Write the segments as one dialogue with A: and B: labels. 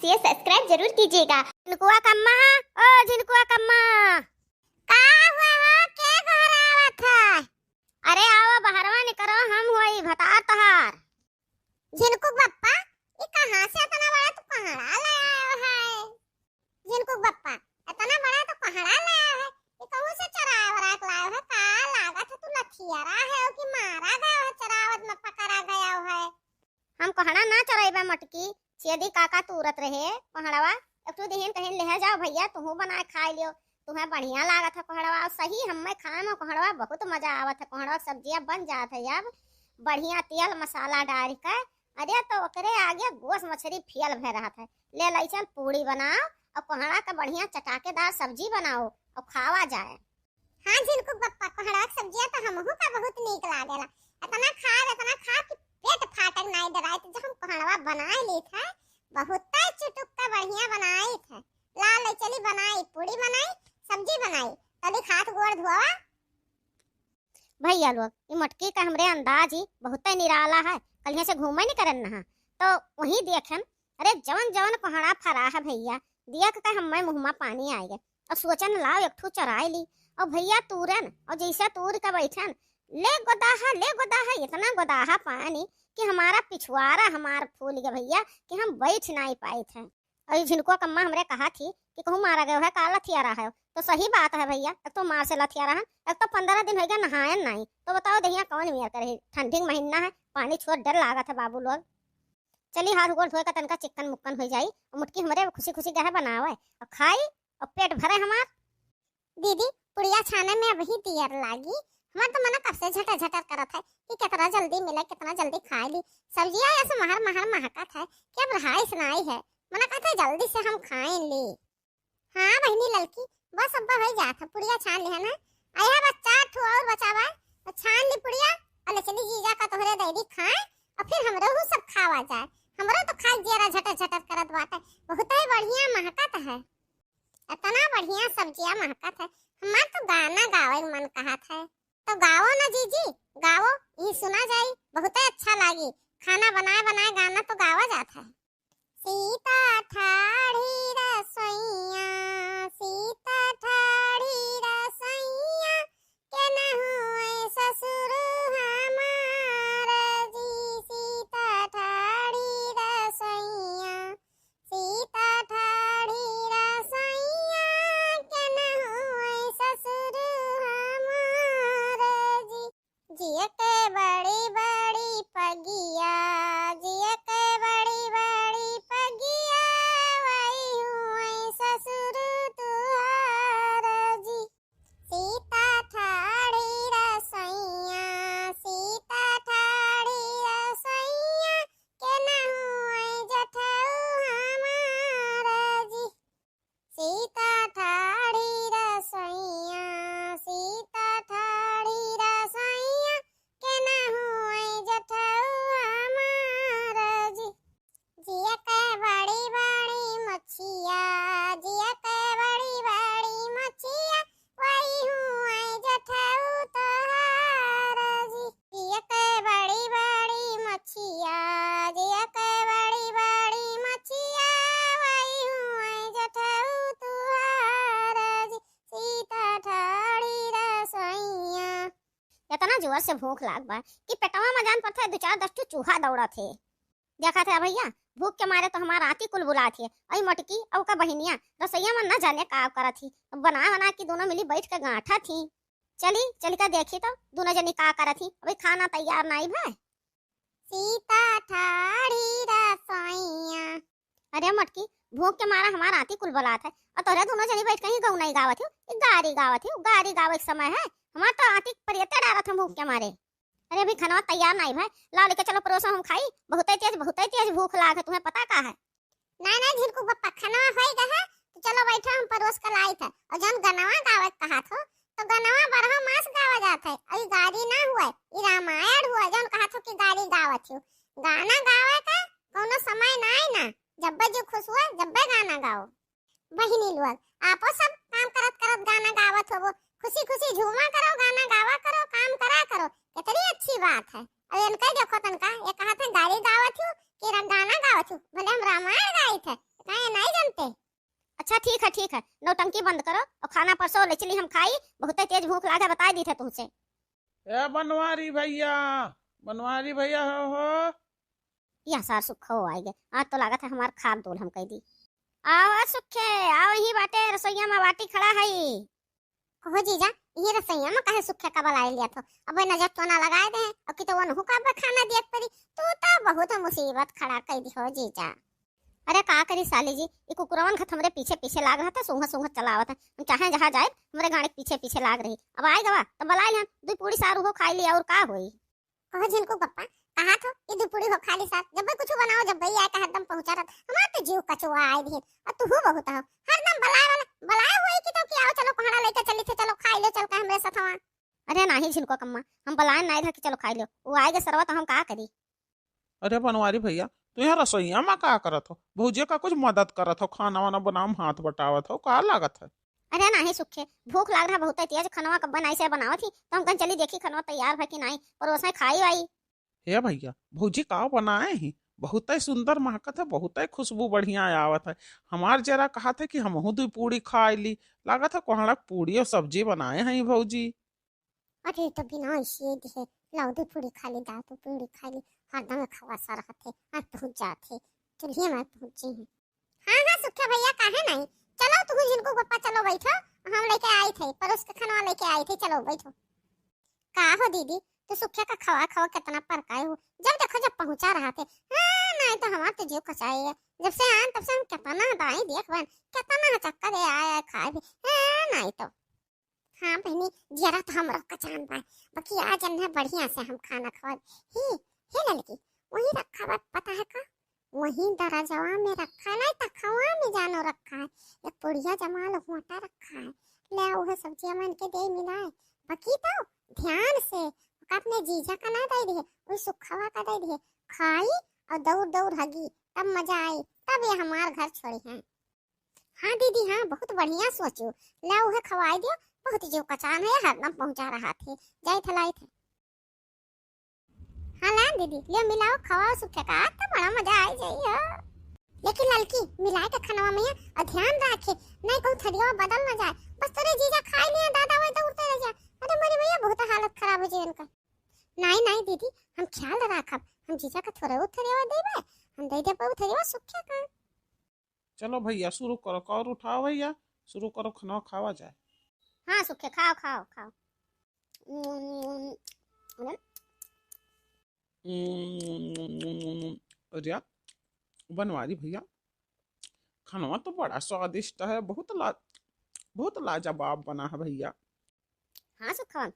A: Share subscribe जरूर कीजिएगा। झिनकुआ कम्मा, ओ झिनकुआ कम्मा,
B: का हुआ हो? क्या घहरावत है?
A: अरे आओ बहरवा निकरो, हम होई भतार तहार।
B: झिनकू बप्पा, ये कहाँ से इतना बड़ा तू पहाड़ा ले आया है? झिनकू बप्पा, इतना बड़ा तो पहाड़ा ले आया है, ये कहूँ से चरावत लाया है? का लागत है तू लठियारा है कि मारा गया है, चरावत में पकड़ा गया है?
A: हम कहना ना चराइबा मटकी, सीधी काका तुरत रहे पहाड़वा। एक तो देहन कहीं ले जाओ भैया, तुहू बना खाई लियो, तुम्हें बढ़िया लागत है पहाड़वा। सही हमें खाए में पहाड़वा बहुत मजा आवत है। पहाड़वा सब्जियां बन जात है अब बढ़िया तेल मसाला डाल कर। अरे तो ओकरे आगे गोश मछली फेल भे रहा है। ले लाई चल पूड़ी बनाओ और पहाड़ा का बढ़िया चटाकेदार सब्जी बनाओ और खावा जाए।
B: हाँ झिनकू बप्पा, पहाड़ा की सब्जियां तो हमहू का बहुत नीक लागेला। इतना खा कि पेट फाटक नहीं डराई। तो हम पहाड़वा बनाए ली था, बहुत चुटुक का बढ़िया बनाई था। लाल चली बनाई, पूड़ी बनाई, सब्जी बनाई, तभी खात गोड़ धोवा।
A: भैया लोग ये मटकी का हमरे अंदाज ही बहुत निराला है। कल से घूमे नहीं करन ना तो वही देखन। अरे जवन जवन पहाड़ा फरा है भैया, देख के हमें मुँह में पानी आ गए और सोचन लाओ एक ठू चराई ली। और भैया तूरन और जैसा तूर का बैठन ले गोदाहा इतना गोदाहा पानी कि हमारा पिछवाड़ा हमार फूल गया भैया कि हम बैठ नहीं पाए थे। और झिनकुआ कम्मा हमरे कहा थी कि कहूँ मारा गया है, का लथियारा है। तो सही बात है भैया, एक तो मार से लथियारा है, एक तो 15 दिन हो गया नहायन नहीं। तो बताओ दहिया कौन मेयर करे? ठंडी महीना है, पानी छोड़ डर लागत है बाबू लोग। चलिए हाथ गोड़ धोए का तनका चिकन मुक्कन हो जाई और मुटकी हमरे खुशी खुशी गहे बनावे और खाई और पेट भरे हमार।
B: दीदी पुड़िया छाने में अभी देर लागी। हमार तो मना कब से झटर झटर करत है कि कितना जल्दी मिले, कितना जल्दी खाए ली। सब्जियां ऐसे महर महर महकत है कि अब रहाई सुनाई है। मना कहते जल्दी से हम खाए ली। हाँ बहनी ललकी, बस अब्बा भाई जात है, पुड़िया छान ली है ना। आया बच्चा ठो और बचावा और छान ली पुड़िया और ले चली जीजा का तोहरे दैदी खाए और फिर हमरो हु सब खावा जाए। हमरो तो खाई जरा झटर झटर करत बात है, बहुत ही बढ़िया महकत है। इतना बढ़िया सब्जियां महकत है। हमार तो गाना गावे मन कहत है, तो गाओ ना जीजी, गाओ, ये सुना जाई, बहुत अच्छा लागी। खाना बनाए बनाए गाना तो गावा जाता है। सीता ठाड़ी रसोइया, सीता ठाड़ी रसोइया, के न होए ससुर हमार जी। सीता ठाड़ी रसोइया, सीता ठाड़ी रसोइया, के न होए ससुर हमार जी। जिया के बड़ी बड़ी पगिया, जिया के बड़ी बड़ी पगिया, वही हुए ससुर तुहार जी। सीता ठाड़ी रसोइया, सीता ठाड़ी रसोइया, के न हुए जठऊ हमार जी। सीता ठाड़ी रसोइया, सीता ठाड़ी रसोइया, के न हुए जठऊ हमार जी। जिया के बड़ी बड़ी मछिया, जिया के बड़ी बड़ी मछिया, वही हुए जठऊ तोहार जी। जिया के बड़ी बड़ी मछिया, जिया के बड़ी बड़ी मछिया, वही हुए जठऊ तुहार जी। सीता ठाड़ी रसोइया।
A: इतना जोर से भूख लाग बा कि पेटवा में जान पड़ता है 2-4 10 चूहा दौड़ा थे। देखा था भैया भूख के मारे तो हमारा आती कुल बुला थी। आई मटकी और का बहनिया रसोईया में न जाने का करा थी, बना बना की दोनों मिली बैठ के गांठा थी। चली का देखी तो दोनों जनी का करा थी। अभी खाना तैयार नहीं भाई।
B: सीता ठाड़ी रसोइया।
A: अरे मटकी भूख के मारा हमारा आती कुल बुला था और तोरे दोनों जनी बैठ कहीं गौ नहीं गावत थी, गारी गावत थी। गारी गावे के समय है हमारा तो आती परियते डारा था भूख के मारे। अरे अभी खाना तैयार नहीं भाई, ला लेके चलो परोसा हम खाई। बहुत तेज भूख लाग है, तुम्हें पता का है?
B: नहीं नहीं झिनकू बप्पा, खाना होई गया तो चलो बैठो, हम परोस कर लाई था। और जन गनवा गावे कहा थो तो गनवा 12 मास गावा जाता है। अभी गाड़ी ना हुआ, ये रामायण हुआ। जन कहा थो कि गाड़ी गावत हो, गाना गावे का कोनो समय नहीं ना। जब जो खुश हुआ जब गाना गाओ। बहिनी लोग आपो सब काम करत करत गाना गावत हो, खुशी खुशी झूमा करो, गाना गावा करो, काम करा करो, कितनी अच्छी बात है। और इनका देखो तनका ये कहा था गाड़ी गावत हो कि गाना गावत हो। भले हम रामायण गाई थे, कहीं
A: ठीक है, नौटंकी बंद करो और खाना परसो ले चली हम खाई। बहुत तेज भूख लागा, बता दी थे तुमसे।
C: ए बनवारी भैया हो।
A: या सार सुख हो आएगे, आज तो लागत है हमार खाद डोल हम कह दी। आओ सुखे, आओ ही बाटे रसोईया में बाटी खड़ा है।
B: कहो जीजा, ये रसोईया में काहे सुखे का बलाई लिया तो अब नजर तो ना लगाए दे और कि तो वनहु का खाना दियत परी तू तो बहुत मुसीबत खड़ा कर दी हो जीजा।
A: अरे का करी साली जी, ये कुकुरवन खत हमरे पीछे पीछे लाग रहा था, सूंघत सूंघत चलावत है। हम चाहे जहाँ जाए हमरे गाड़ी के पीछे पीछे लाग रही। अब आए गवा तो बलाई हम दू पूरी सारू हो खाई लिया और का होई।
B: कहो जिनको गप्पा कहा तो ये दुपुड़ी हो खाली साथ जब कुछ बनाओ जब भई आए हरदम पहुंचा रहा हमार तो जीव कचुआ आए दी और तू हो बहुत हो हरदम बलाए हुई कि तो कि आओ चलो कोहड़ा लेके चली थे, चलो खाई लो चल के हमरे साथ वहां।
A: अरे नहीं झिनको कम्मा, हम बलायन नहीं था कि चलो खाई लो, वो आएगा सरवा तो हम का करी।
C: अरे बनवारी भैया तू यहाँ रसोईया में का करत हो? भौजी का कुछ मदद करत हो, खाना वाना बनाम हाथ बटावत हो, का लागत है?
A: अरे नहीं सुखे, भूख लाग रहा बहुत तेज, खनवा कब बनाई से बनावत थी तो हम कहीं चली देखी खनवा तैयार है कि नहीं, और वैसे खाई आई।
C: हे भैया भौजी का बनाए ही बहुत ही सुंदर महकत है, बहुत ही खुशबू बढ़िया आवत है। हमार जरा कहा थे कि हमहू दू पूरी खा ली, लागत है कोहड़ा पूरी और सब्जी बनाए हैं भौजी।
B: अरे तो बिना इसी दिए लाओ दे पूरी खाली दाल तो पूरी खाली हरदम खवा सा रहते आज पहुंच जाते चलिए मैं पहुंची हूं। हां सुखे भैया काहे नहीं, चलो तू जिनको गप्पा चलो बैठो, हम लेके आई थे परोस के खाना लेके आई थे, चलो बैठो। का हो दीदी तो सुखे का खवा खवा कितना परकाए हो, जब देखो जब पहुंचा रहा थे। हां नहीं तो हमार तो जीव कचाई है, जब से आन तब से हम कितना दाई देख बन कितना चक्कर दे आया खाए भी। हां नहीं तो हाँ बहनी जरा तो हम रख चांद पाए बाकी आज अन्ना बढ़िया से हम खाना खवा हे लड़की वही रखा बात पता है का, वही दरजवा में रखा नहीं तो खवा में जानो रखा है, एक पुड़िया जमाल मोटा रखा है, ले वो सब्जियां मन के दे मिलाए बाकी तो ध्यान से अपने जीजा का ना दे दिए उस सुखवा का दे दिए खाई और दौड़ दौड़ हगी तब मजा आई, तब ये हमार घर छोड़ी है। हाँ दीदी हाँ बहुत बढ़िया सोचो, ले वो खवाई दियो, बहुत जीव कचान है हरदम पहुंचा रहा थे जाई थलाई थे। हाँ ला दीदी ले मिलाओ खवाओ सुखे का तो बड़ा मजा आई जाई है, लेकिन लड़की मिलाए के खानवा में और ध्यान रखे नहीं कहूं थरिया बदल ना जाए, बस तेरे जीजा खाई लिया दादा वही तो उठते रह जाए। अरे मेरे भैया बहुत हालत खराब हो जाए इनका। नहीं नहीं दीदी हम ख्याल रखब, हम जीजा का थोड़ा थरिया देबे हम दे देबे थरिया सुखे का।
C: चलो भैया शुरू करो, कौर उठाओ भैया शुरू करो, खाना खावा जाए।
A: हाँ सुखे खाओ खाओ खाओ।
C: अरे बनवारी भैया खाना तो बड़ा स्वादिष्ट है, बहुत लाजवाब बना है भैया।
A: हाँ सुखवन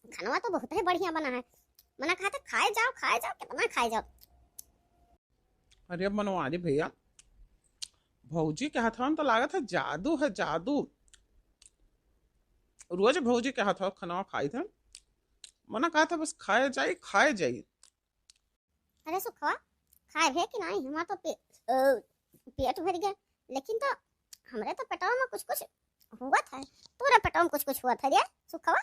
A: खानवा तो बहुत ही बढ़िया बना है, मना खाते खाए जाओ कितना खाए जाओ।
C: अरे बनवारी भैया भौजी के हाथ में तो लागत है जादू है जादू, रोज भौजी के हाथ खाना खाई थे, मना कहा था बस खाए जाए।
A: अरे सुखवा खाए भे कि नहीं, हमारा तो पेट भर गया, लेकिन तो हमरे तो पेटवा में कुछ कुछ हुआ था, तोरे पेटवा में कुछ कुछ हुआ था रे सुखवा।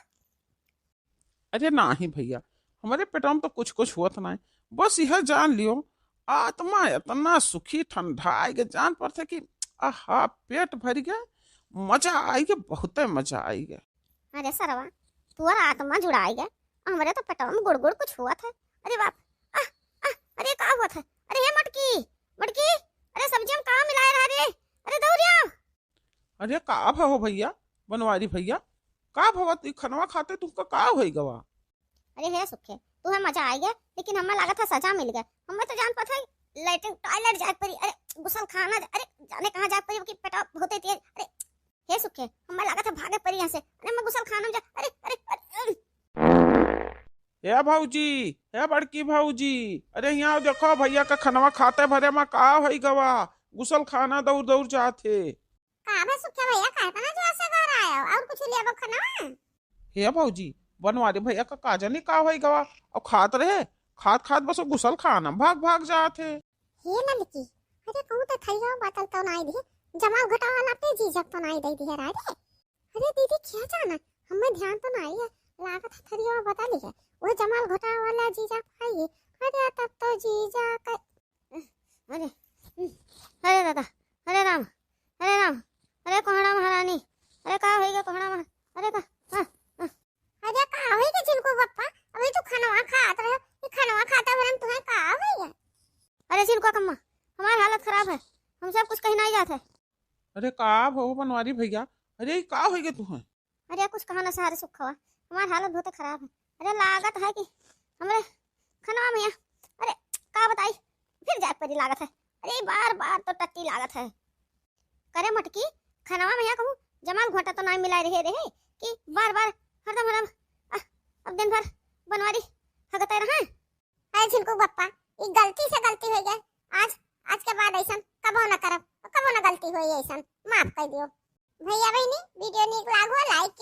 C: अरे नहीं भैया हमारे पेटवा में तो कुछ हुआ था नहीं, बस यह जान लियो आत्मा इतना सुखी ठंडा के जान पर थे कि आहा पेट भर गया, मजा आएगा, बहुत मजा आएगा।
A: अरे सरवा तुअर आत्मा जुड़ाई गया, हमारे तो पेटवा में गुड़ गुड़ कुछ हुआ था। अरे बाप अरे का हुआ था, अरे ये मटकी अरे सब्जी हम कहाँ मिलाए रहा रे, अरे दौड़िया।
C: अरे का भव भैया बनवारी भैया का भव तू खनवा खाते तुमका का होई गवा।
A: अरे हे सुखे तू है मजा आई गया, लेकिन हमें लगा था सजा मिल गया, हमें तो जान पता है लेटरिन टॉयलेट जाए पड़ी, अरे गुसल खाना अरे जाने कहाँ जाए पड़ी कि पेटा बहुत तेज। अरे हे सुखे हमें लगा था भागे पड़ी यहाँ से, अरे मैं गुसल खाना जा अरे अरे, अरे।
C: हे भाऊजी हे बड़की भाऊजी, अरे यहाँ देखो भैया का खनवा खाते भरे में का होई गवा, गुसल खाना दौड़ दौड़ जाते।
B: का बे सुखे भैया कहता ना जो ऐसे घर आया और कुछ लेबो खाना।
C: हे भाऊजी बनवारी भैया का काजा नहीं का होई गवा, और खात रहे खात बस गुसल खाना भाग जाते।
B: हे लड़की अरे कहूं तो थैया बातल तो नहीं दी, जमा घटा वाला पे जीजक तो नहीं दे दी है राजे। अरे दीदी क्या जाना हमें ध्यान तो नहीं है, लागत थरिया बता ली है वो जमाल घटा वाला जीजा भाई। अरे तब तो जीजा का
A: अरे अरे दादा अरे राम अरे राम, अरे कोहड़ा महारानी, अरे का होइगा कोहड़ा महा, अरे का
B: अरे का होई के चिंकू पप्पा, अभी तू खाना खात रहे, ये खाना खाता बरन तुम्हें का होई है?
A: अरे चिरकुआ कम्मा, हमारी हालत खराब है, हम सब कुछ कहीं नहीं जाते है।
C: अरे का हो बनवारी भैया, अरे का हो गए तुम्हें?
A: अरे कुछ कहा ना सहारे सुख हुआ, हमारी हालत बहुत खराब है। अरे लागत है कि हमरे खनवा में अरे का बताई फिर जाए परी लागत है। अरे बार बार तो टट्टी लागत है। करे मटकी खनवा में कहूँ जमाल घोटा तो नहीं मिला रहे कि बार बार हरदम हरदम अब दिन भर बनवारी हगते रहा।
B: अरे चिंकू पप्पा, ये गलती से गलती हो गई, आज के बाद ऐसा कबो न करब, कबो न गलती होई ऐसा, माफ कर दियो। भैया बहनी वीडियो नीक लागो लाइक